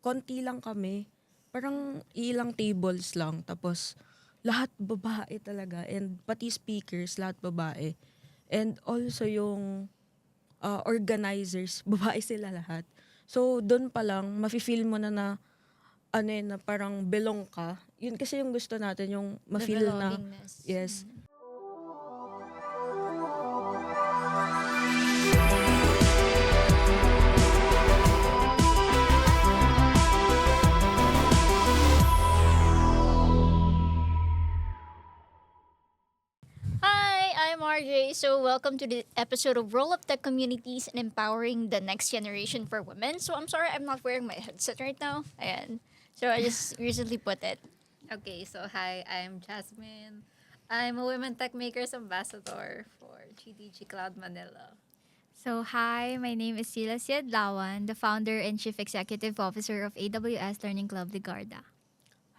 konti lang kami. Parang ilang tables lang. Tapos lahat babae talaga. And pati speakers, lahat babae. And also yung organizers, babae sila lahat. So doon pa lang, mafe-feel mo na ano yun, na parang belong ka. Yun kasi yung gusto natin, yung The ma-feel na, belongingness. yes, Hi, I'm RJ. So, welcome to the episode of Roll Up Tech Communities and Empowering the Next Generation for Women. So, I'm sorry I'm not wearing my headset right now. Ayan. So, I just recently put it. Okay, so hi, I'm Jasmine. I'm a Women Tech Makers Ambassador for GDG Cloud Manila. So, hi, my name is Sila Siadlawan, the founder and chief executive officer of AWS Learning Club Ligarda.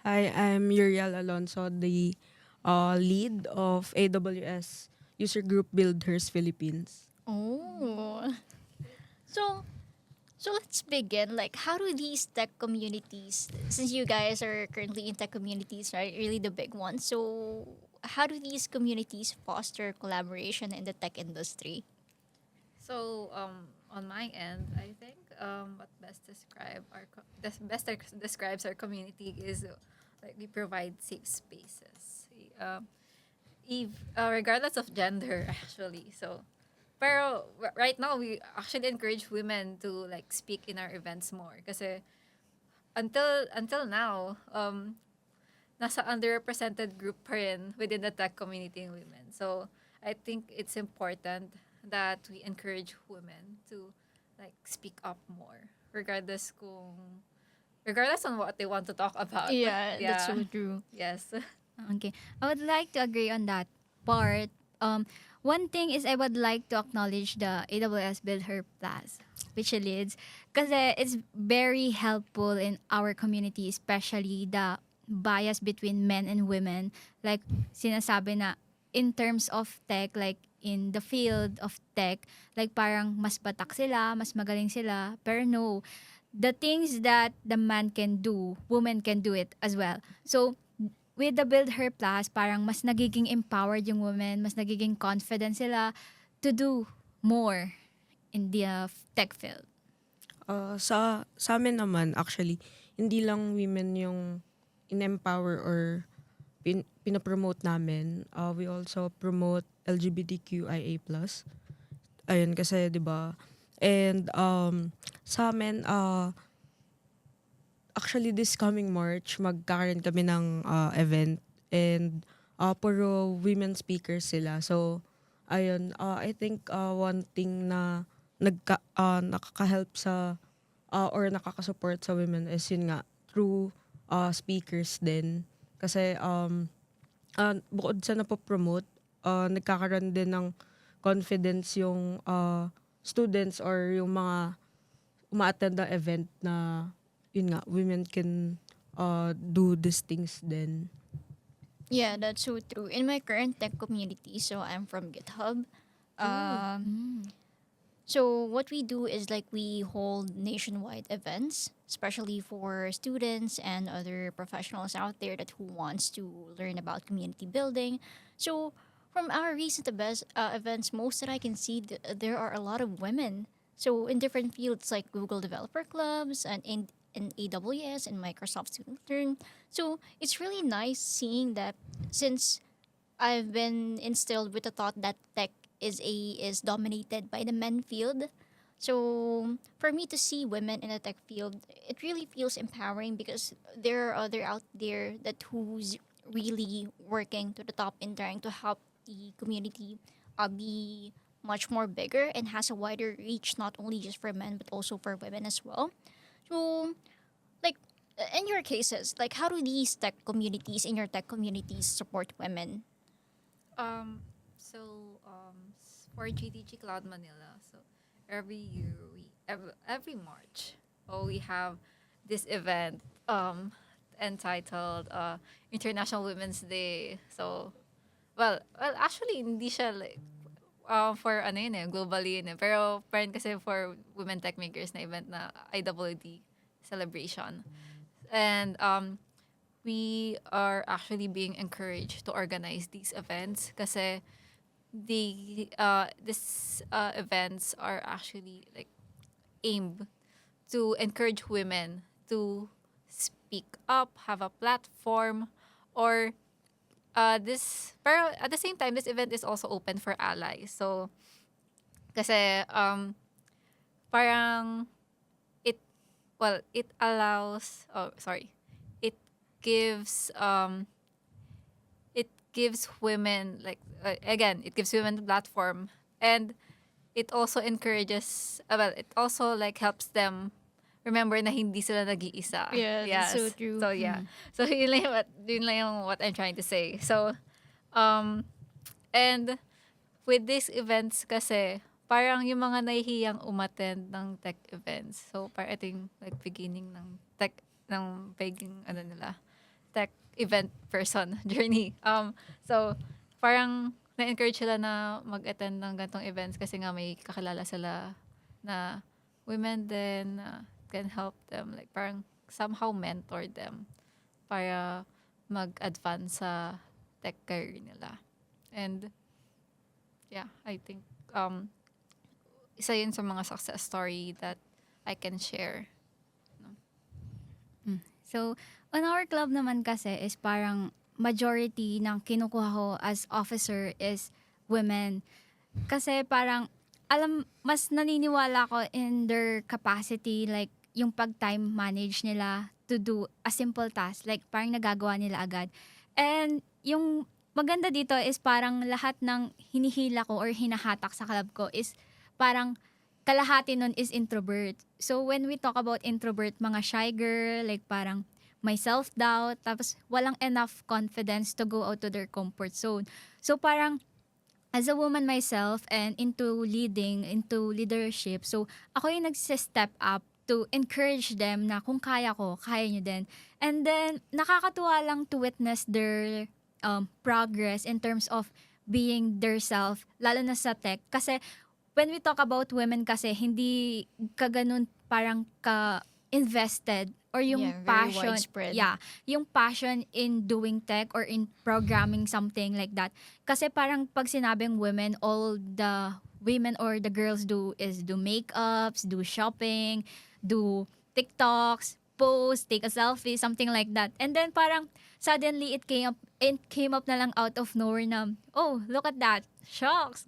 Hi, I'm Uriel Alonso, the lead of AWS User Group Builders Philippines. Oh. So, so let's begin. Like, how do these tech communities, since you guys are currently in tech communities, right? Really the big ones. So, how do these communities foster collaboration in the tech industry? So, on my end, I think what describes our community is like we provide safe spaces, regardless of gender, actually. So, pero right now we actually encourage women to like speak in our events more, kasi until now, nasa underrepresented group pa rin within the tech community in women. So, I think it's important that we encourage women to like speak up more regardless on what they want to talk about. Yeah, that's Yeah. so true. Yes. Okay. I would like to agree on that part. One thing is I would like to acknowledge the AWS Build Her Plus, which she leads, because it's very helpful in our community, especially the bias between men and women. Like, sinasabi na in terms of tech, like in the field of tech, like parang mas batak sila, mas magaling sila. Pero no, the things that the man can do, women can do it as well. So, with the Build Her Plus, parang mas nagiging empowered yung women, mas nagiging confident sila to do more in the tech field. Sa amin naman, actually, hindi lang women yung in-empower or pinapromote namin. We also promote LGBTQIA+. Ayun, kasi, di ba? And sa amin, actually this coming March, magkakaroon kami ng event and puro women speakers sila. So, ayun, I think one thing na nakaka-help sa or nakaka-support sa women is yun nga, through speakers din. Kasi bukod sa napopromote, nagkakaroon din ng confidence yung students or yung mga uma-attend the event na yun nga, women can do these things then. Yeah, that's so true. In my current tech community, so I'm from GitHub. So what we do is like we hold nationwide events, especially for students and other professionals out there that who wants to learn about community building. So from our recent events, most that I can see, there are a lot of women. So in different fields like Google Developer Clubs and in AWS and Microsoft Student Learn. So it's really nice seeing that since I've been instilled with the thought that tech is dominated by the men field. So for me to see women in the tech field, it really feels empowering because there are other out there that who's really working to the top in trying to help the community be much more bigger and has a wider reach, not only just for men but also for women as well. So, like in your cases, like how do these tech communities in your tech communities support women? For GDG Cloud Manila, so every year every March, we have this event entitled International Women's Day. So, actually hindi siya like for ano yun globally yun eh. Pero parang kasi for women tech makers na event na IWD celebration. And we are actually being encouraged to organize these events kasi this events are actually like aimed to encourage women to speak up, have a platform, or this. Pero at the same time, this event is also open for allies. So, kasi parang it it allows. Oh, sorry. It gives it gives women like again it gives women a platform, and it also encourages it also like helps them remember na hindi sila nag-iisa. Yeah, that's so Yes. true. So yeah. So yun lang yung what I'm trying to say. So and with these events kasi parang yung mga nahihiyang umattend ng tech events. So parang ito yung like beginning ng pagiging nila tech event person journey. So parang na-encourage sila na mag-attend ng ganitong events kasi nga may kakilala sila na women then can help them like parang somehow mentor them para mag-advance sa tech career nila. And yeah, I think isa yun sa mga success story that I can share. So, on our club naman kasi is parang majority ng kinukuha ko as officer is women. Kasi parang, mas naniniwala ko in their capacity, like yung pag-time manage nila to do a simple task. Like parang nagagawa nila agad. And yung maganda dito is parang lahat ng hinihila ko or hinahatak sa club ko is parang kalahati nun is introvert. So when we talk about introvert, mga shy girl, like parang may self-doubt, tapos walang enough confidence to go out to their comfort zone. So parang as a woman myself and into leadership, so ako yung nagse-step up to encourage them na kung kaya ko, kaya nyo din. And then, nakakatuwa lang to witness their progress in terms of being their self, lalo na sa tech. Kasi when we talk about women kasi, hindi ka ganun parang ka-invested or yung Yeah, very passion. widespread. Yeah, yung passion in doing tech or in programming something like that. Kasi parang pag sinabing women, all the women or the girls do is do makeups, do shopping, do TikToks, post, take a selfie, something like that. And then parang suddenly it came up na lang out of nowhere na, oh, look at that. Shocks.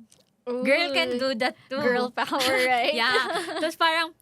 Girl can do that too. Girl power, right? Yeah. Tapos parang,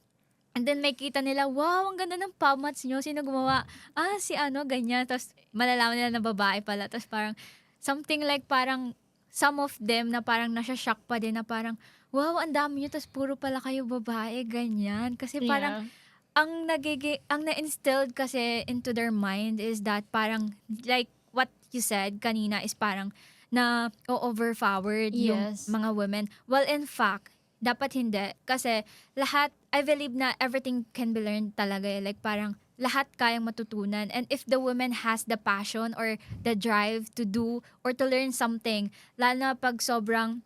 and then may kita nila, wow, ang ganda ng pamats nyo. Sino gumawa? Ah, si ano, ganyan. Tapos malalaman nila na babae pala. Tapos parang, something like parang, some of them na parang nasya-shock pa din na parang, wow, ang dami nyo. Tapos puro pala kayo babae, ganyan. Kasi parang, ang na-instilled kasi into their mind is that parang, like what you said kanina is parang, na overpowered yung Yes. mga women. Well, in fact, dapat hindi. Kasi lahat, I believe na everything can be learned talaga. Like parang lahat kayang matutunan. And if the woman has the passion or the drive to do or to learn something, lalo na pag sobrang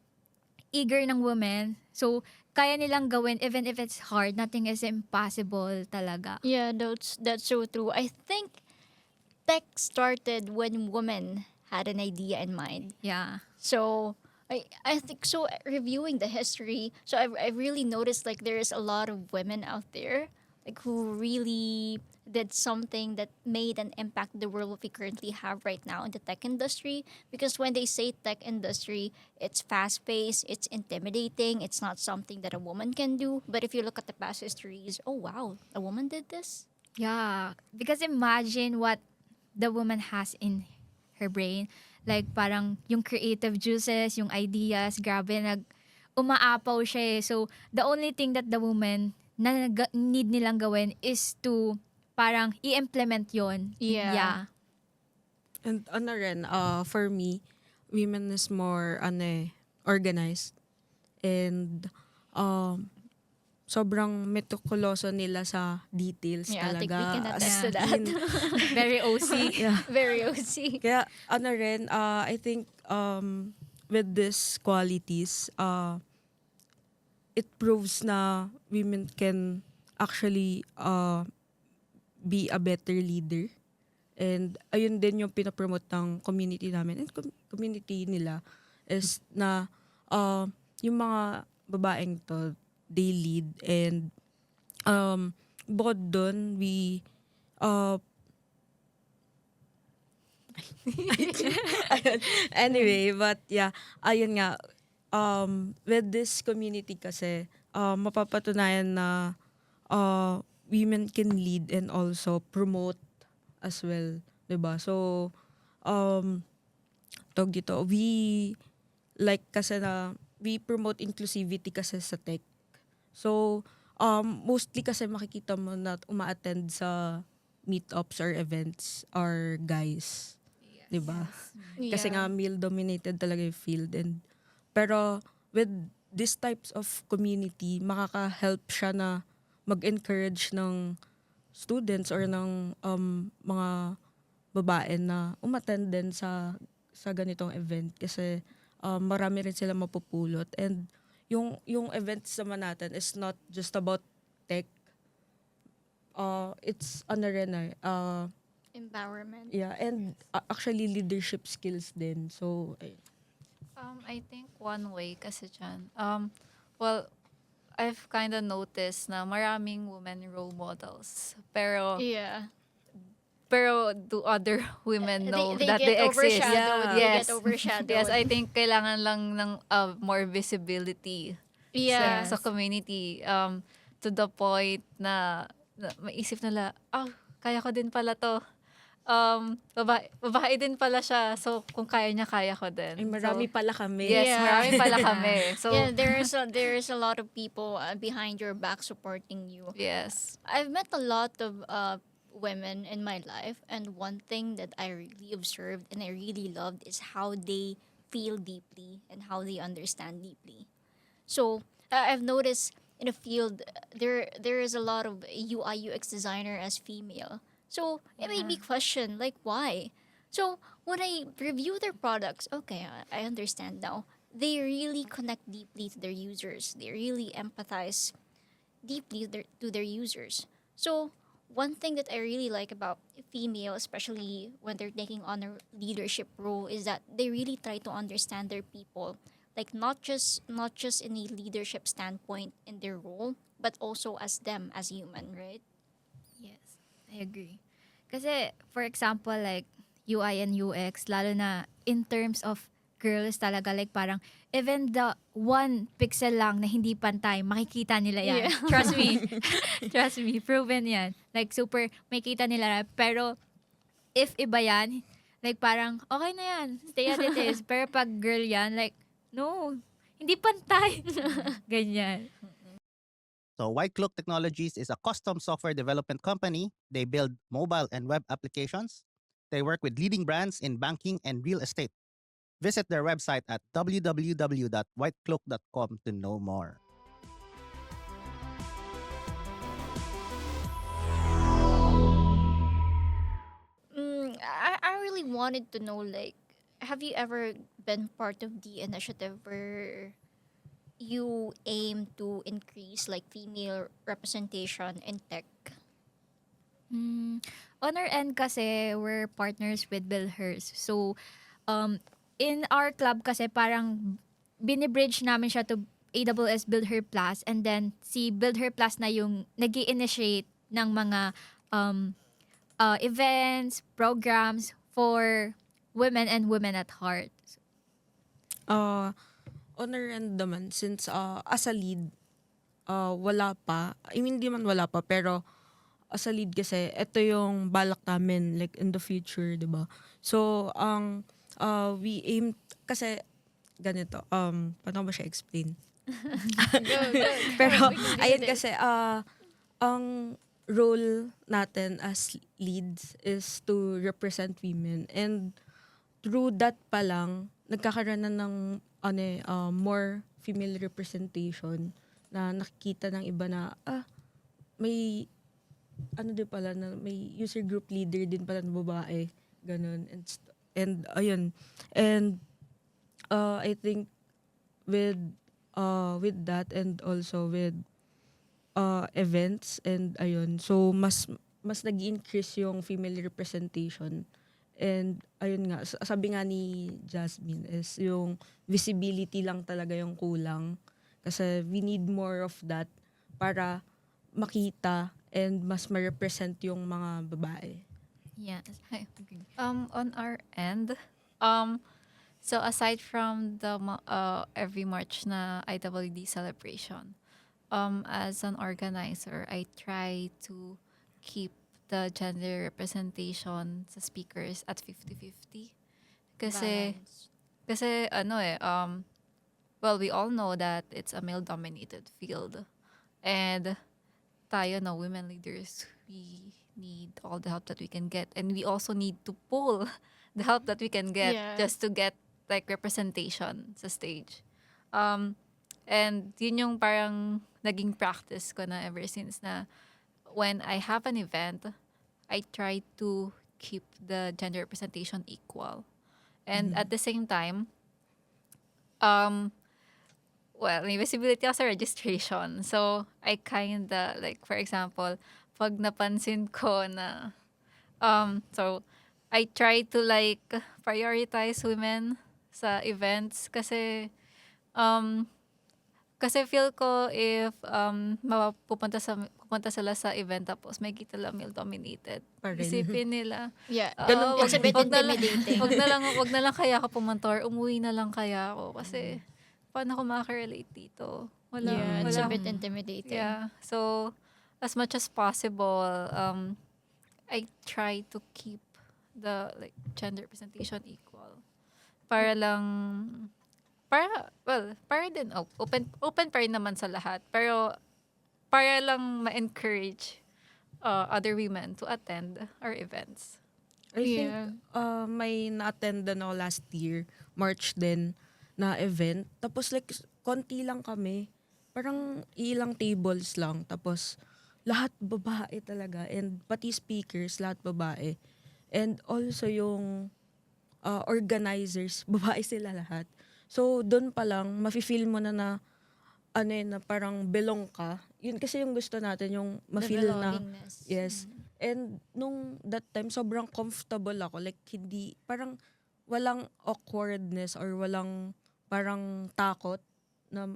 eager ng woman, so kaya nilang gawin even if it's hard. Nothing is impossible talaga. Yeah, that's so true. I think tech started when women had an idea in mind. Yeah. So I think so. Reviewing the history, so I really noticed like there is a lot of women out there like who really did something that made an impact in the world we currently have right now in the tech industry. Because when they say tech industry, it's fast paced, it's intimidating, it's not something that a woman can do. But if you look at the past histories, oh wow, a woman did this. Yeah. Because imagine what the woman has in her brain. Like parang yung creative juices, yung ideas, grabe, umaapaw siya eh. So the only thing that the woman na need nilang gawin is to parang i-implement yon. Yeah. And ano rin, for me, women is more organized. And sobrang meticuloso nila sa details Yeah, I think talaga. we can attest As to that. in, Very OC. yeah. Very OC. Kaya ano rin, I think with these qualities, it proves na women can actually be a better leader. And ayun din yung pinapromote ng community namin and community nila is na uh, yung mga babaeng to, they lead. And bukod doon, we uh, ayun. Anyway, but yeah, ayun nga, with this community kasi, mapapatunayan na women can lead and also promote as well, 'di ba? So, um, tawag dito, kasi na, we promote inclusivity kasi sa tech. So, mostly kasi makikita mo na uma-attend sa meetups or events are guys, 'di ba? Kasi nga Yeah. male-dominated talaga yung field. And pero with these types of community, makaka-help siya na mag-encourage ng students or ng mga babae na umattend din sa ganitong event kasi marami rin sila mapupulot. And yung events naman natin is not just about tech. It's ano rin Empowerment. yeah, and actually leadership skills din. So, I think one way kasi dyan, well, I've kind of noticed na maraming women role models. Yeah. Pero do other women know They that get they exist? overshadowed. Yeah. They Yes. get overshadowed. Yes, I think kailangan lang ng more visibility Yeah. sa community, to the point na maisip nila, kaya ko din pala to. Babae din pala siya. So, kung kaya niya, kaya ko din. ay marami So, pala kami. yes, Yeah. marami pala Yeah. kami. So, Yeah, there is a lot of people behind your back supporting you. yes. I've met a lot of women in my life, and one thing that I really observed and I really loved is how they feel deeply and how they understand deeply. So I've noticed in the field there is a lot of UI UX designer as female. So it made me question like why. So when I review their products, okay, I understand now. They really connect deeply to their users. They really empathize deeply to their users. So one thing that I really like about female, especially when they're taking on a leadership role, is that they really try to understand their people, like not just in a leadership standpoint in their role, but also as them as human, right? Yes, I agree. Kasi, for example, like, UI and UX, lalo na in terms of girls talaga, like parang, even the one pixel lang na hindi pantay, makikita nila yan. Yeah. Trust me. Trust me, proven yan. Like, super, makikita nila. Pero, if iba yan, like parang, okay na yan, stay as it is. Pero pag girl yan, like, no, hindi pantay. Ganyan. So White Cloak Technologies is a custom software development company. They build mobile and web applications. They work with leading brands in banking and real estate. Visit their website at www.whitecloak.com to know more. I really wanted to know, like, have you ever been part of the initiative where you aim to increase like female representation in tech? On our end kasi, we're partners with Bill Hurst. So, in our club kasi parang binibridge namin siya to AWS Build Her Plus, and then si Build Her Plus na yung nag initiate ng mga events, programs for women and women at heart. On our end naman, since as a lead, wala pa. I mean, di man wala pa, pero as a lead kasi, ito yung balak namin, like, in the future, di ba? So, we aim, kasi, ganito, paano ba siya explain? Pero, We can do ayun this. kasi, ang role natin as leads is to represent women. And through that pa lang, nagkakaroon na ng more female representation na nakikita ng iba na, may, din pala, na may user group leader din pala na babae. Ganun. And ayun. And, I think, with that and also with events and ayun, so mas mas nag-increase yung female representation. And ayun nga, sabi nga ni Jasmine is yung visibility lang talaga yung kulang. Kasi we need more of that para makita and mas ma-represent yung mga babae. Yes. Hi. On our end, um, so aside from the every March na IWD celebration, as an organizer, I try to keep the gender representation sa speakers at 50-50. Kasi, Balance. kasi ano well, we all know that it's a male-dominated field. And tayo na women leaders, we need all the help that we can get. And we also need to pull the help that we can get Yeah. just to get like representation sa stage. Um, and yun yung parang naging practice ko na ever since na when I have an event, I try to keep the gender representation equal. And at the same time, um, well, may visibility ako sa registration. So, I kinda, like, for example, pag napansin ko na, so, I try to, like, prioritize women sa events um, kasi feel ko if pupunta sila sa event tapos may kita lang male dominated. Pa rin. Isipin nila, Yeah. Ganun pa It's a bit intimidating. wag na lang kaya ako pumunta or umuwi na lang kaya ako kasi paano ako makaka-relate dito? Yeah, it's a Wala. bit intimidating. Yeah. So, as much as possible, I try to keep the like gender representation equal. Para lang para din open pa rin naman sa lahat. Pero para lang ma-encourage other women to attend our events. I think Yeah. may na-attendan ako last year, March din, na event. Tapos like, konti lang kami. Parang ilang tables lang. Tapos lahat babae talaga. And pati speakers, lahat babae. And also yung organizers, babae sila lahat. So doon pa lang, mafe-feel mo na ano yun, na parang belong ka. Yun kasi yung gusto natin, yung The ma-feel na, belongingness. yes. And nung that time, sobrang comfortable ako. Like, hindi, parang walang awkwardness or walang parang takot na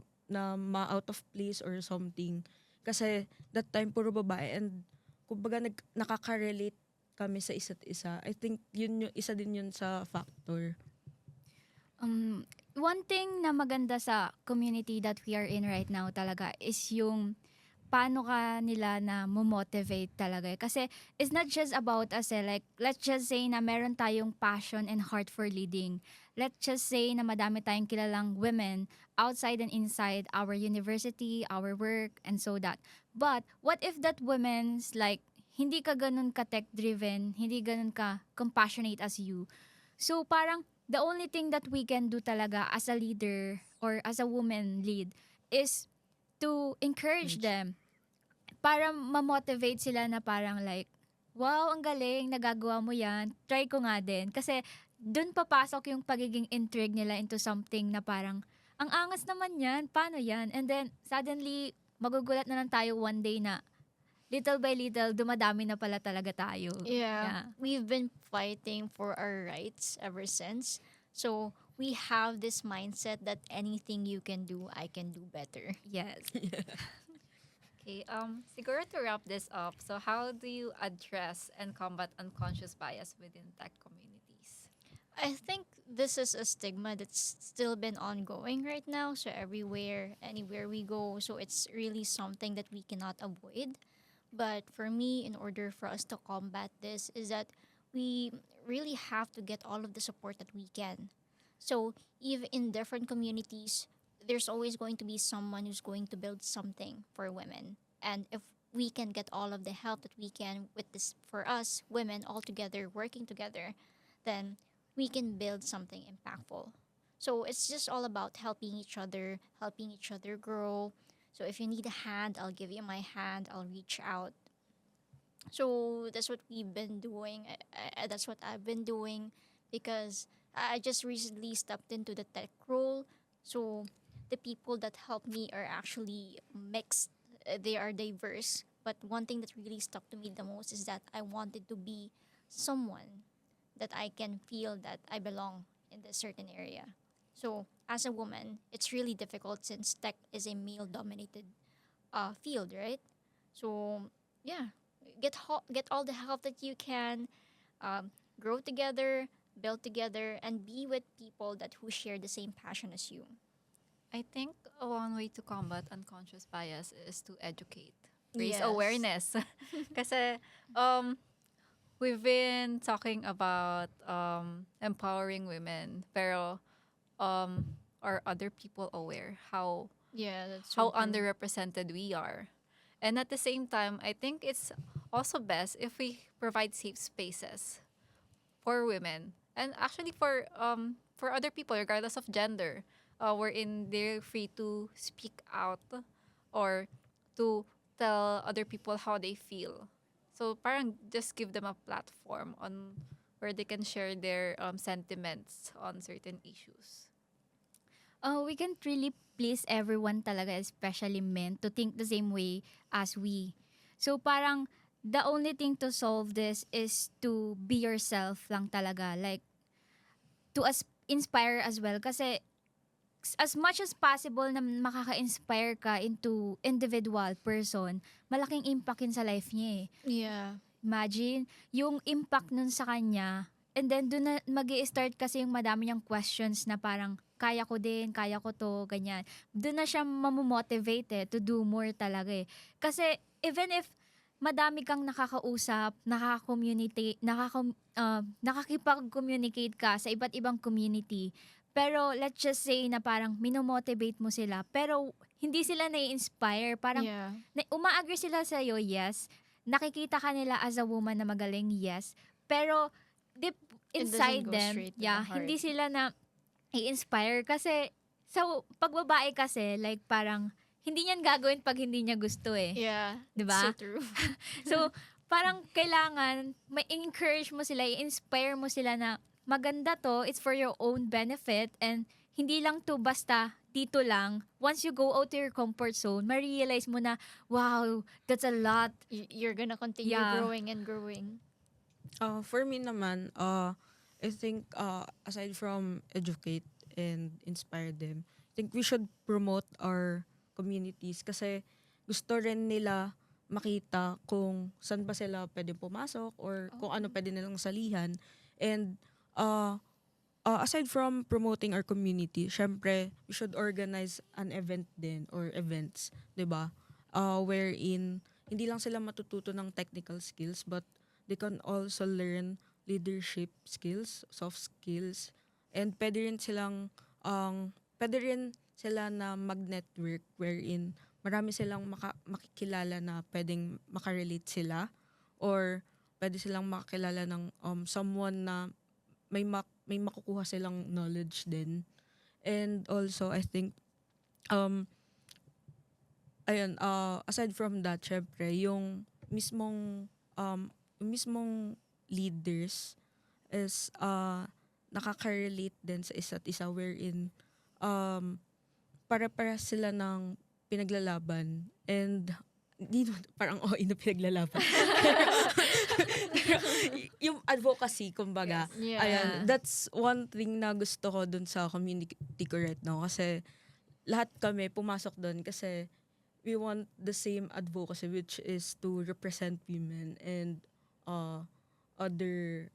ma-out of place or something. Kasi that time, puro babae. And kumbaga, nakaka-relate kami sa isa't isa. I think yun yung isa din yun sa factor. One thing na maganda sa community that we are in right now talaga is yung paano ka nila na motivate talaga. Kasi it's not just about us like let's just say na meron tayong passion and heart for leading. Let's just say na madami tayong kilalang women outside and inside our university, our work, and so that. But what if that women's like hindi ka ganun ka tech driven, hindi ganun ka compassionate as you. So parang the only thing that we can do talaga as a leader or as a woman lead is to encourage them para ma-motivate sila na parang like, wow, ang galing, nagagawa mo yan, try ko nga din. Kasi dun papasok yung pagiging intrigue nila into something na parang, ang angas naman yan, paano yan? And then suddenly, magugulat na lang tayo one day na little by little, dumadami na pala talaga tayo. Yeah. We've been fighting for our rights ever since. So we have this mindset that anything you can do, I can do better. Yes. Okay, siguro to wrap this up, so how do you address and combat unconscious bias within tech communities? I think this is a stigma that's still been ongoing right now. So everywhere, anywhere we go, so it's really something that we cannot avoid. But for me, in order for us to combat this, is that we really have to get all of the support that we can. So even in different communities, there's always going to be someone who's going to build something for women. And if we can get all of the help that we can with this for us women all together working together, then we can build something impactful. So it's just all about helping each other grow. So if you need a hand, I'll give you my hand. I'll reach out. So that's what we've been doing. That's what I've been doing because I just recently stepped into the tech role. So the people that help me are actually mixed. They are diverse. But one thing that really stuck to me the most is that I wanted to be someone that I can feel that I belong in this certain area. So as a woman, it's really difficult since tech is a male dominated field, right? So yeah, get all the help that you can, grow together, build together, and be with people that who share the same passion as you. I think one way to combat unconscious bias is to educate, raise Yes. awareness. Kasi we've been talking about empowering women, pero are other people aware Yeah, that's so how true. underrepresented we are? And at the same time, I think it's also best if we provide safe spaces for women and actually for other people regardless of gender, wherein they're free to speak out or to tell other people how they feel. So parang just give them a platform on where they can share their sentiments on certain issues. We can't really please everyone talaga, especially men, to think the same way as we. So parang the only thing to solve this is to be yourself lang talaga. Like, to inspire as well. Kasi as much as possible na makaka-inspire ka into individual person, malaking impact yun sa life niya eh. Yeah. Imagine, yung impact nun sa kanya, and then doon na mag start kasi yung madami niyang questions na parang, kaya ko din, kaya ko to, ganyan. Doon na siya mamomotivate to do more talaga eh. Kasi even if madami kang nakakausap, nakakipag-communicate ka sa iba't ibang community, pero let's just say na parang minomotivate mo sila, pero hindi sila nai-inspire, parang Yeah. uma-agree sila sa'yo, yes. Nakikita ka nila as a woman na magaling, yes. Pero deep It doesn't inside go them, straight to the yeah, heart. hindi sila na i-inspire kasi sa pagbabae kasi, like parang hindi niyan gagawin pag hindi niya gusto eh. Yeah. 'Di It's ba? so true. So, parang kailangan may encourage mo sila, i-inspire mo sila na maganda to, it's for your own benefit, and hindi lang to basta dito lang. Once you go out to your comfort zone, ma-realize mo na, wow, that's a lot. You're gonna continue Yeah. growing and growing. For me naman, I think aside from educate and inspire them, I think we should promote our communities kasi gusto rin nila makita kung saan ba sila pwede pumasok or kung ano pwede nilang salihan. And uh, aside from promoting our community, syempre, we should organize an event din or events, 'di ba? Wherein hindi lang sila matututo ng technical skills but they can also learn leadership skills, soft skills, and pwede rin sila na mag-network wherein marami silang makikilala na pwedeng makarelate sila or pwede silang makakilala ng someone na may makukuha silang knowledge din. And also, I think, um, aside from that, syempre, yung mismong leaders is nakaka-relate din sa isa't isa wherein para sila ng pinaglalaban and di naman parang na pinaglalaban. Pero yung advocacy, kumbaga, Yes. Yeah. ayan, that's one thing na gusto ko dun sa community ko right now kasi lahat kami pumasok dun kasi we want the same advocacy which is to represent women and other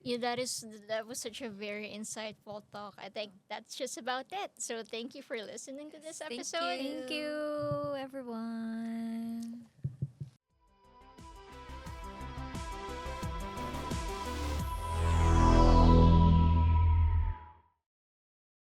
Yeah, that was such a very insightful talk. I think that's just about it. So thank you for listening to this Thank episode. you. Thank you, everyone.